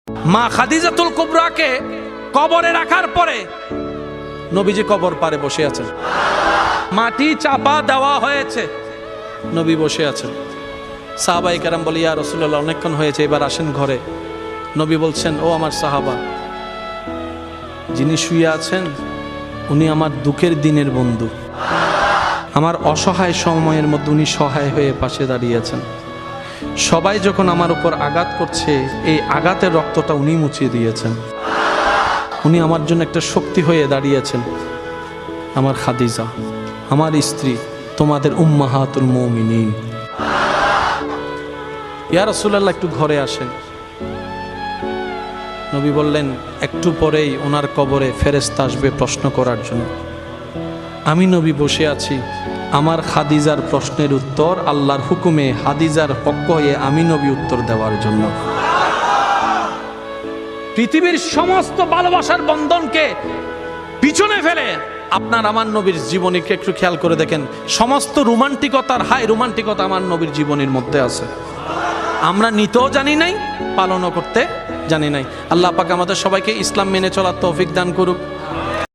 মা খাদিজাতুল কুবরাকে কবরে রাখার পরে নবীজি কবর পারে বসে আছেন, মাটি চাপা দেওয়া হয়েছে, নবী বসে আছেন। সাহাবায়ে কেরাম বলে, ইয়া রাসূলুল্লাহ, অনেকক্ষণ হয়েছে, এবার আসেন ঘরে। নবী বলছেন, ও আমার সাহাবা, যিনি শুয়ে আছেন উনি আমার দুঃখের দিনের বন্ধু, আমার অসহায় সময়ের মধ্যে উনি সহায় হয়ে পাশে দাঁড়িয়েছেন। সবাই যখন আমার উপর আঘাত করছে, এই আঘাতের রক্তটা উনি মুছিয়ে দিয়েছেন। উনি আমার জন্য একটা শক্তি হয়ে দাঁড়িয়েছেন। আমার খাদিজা, আমার স্ত্রী, তোমাদের উম্মাহাতুল মুমিনিন। ইয়া রাসূলুল্লাহ, একটু ঘরে আসেন। নবী বললেন, একটু পরেই ওনার কবরে ফেরেশতা আসবে প্রশ্ন করার জন্য। আমি নবী বসে আছি, আমার খাদিজার প্রশ্নের উত্তর আল্লাহর হুকুমে খাদিজার পক্ষ হয়ে আমি নবী উত্তর দেওয়ার জন্য। পৃথিবীর সমস্ত ভালোবাসার বন্ধনকে পিছনে ফেলে আপনার আমার নবীর জীবনীকে একটু খেয়াল করে দেখেন। সমস্ত রোমান্টিকতার হাই রোমান্টিকতা আমার নবীর জীবনের মধ্যে আছে। আমরা নিতেও জানি নাই, পালনও করতে জানি নাই। আল্লাহ পাক আমাদের সবাইকে ইসলাম মেনে চলার তৌফিক দান করুক।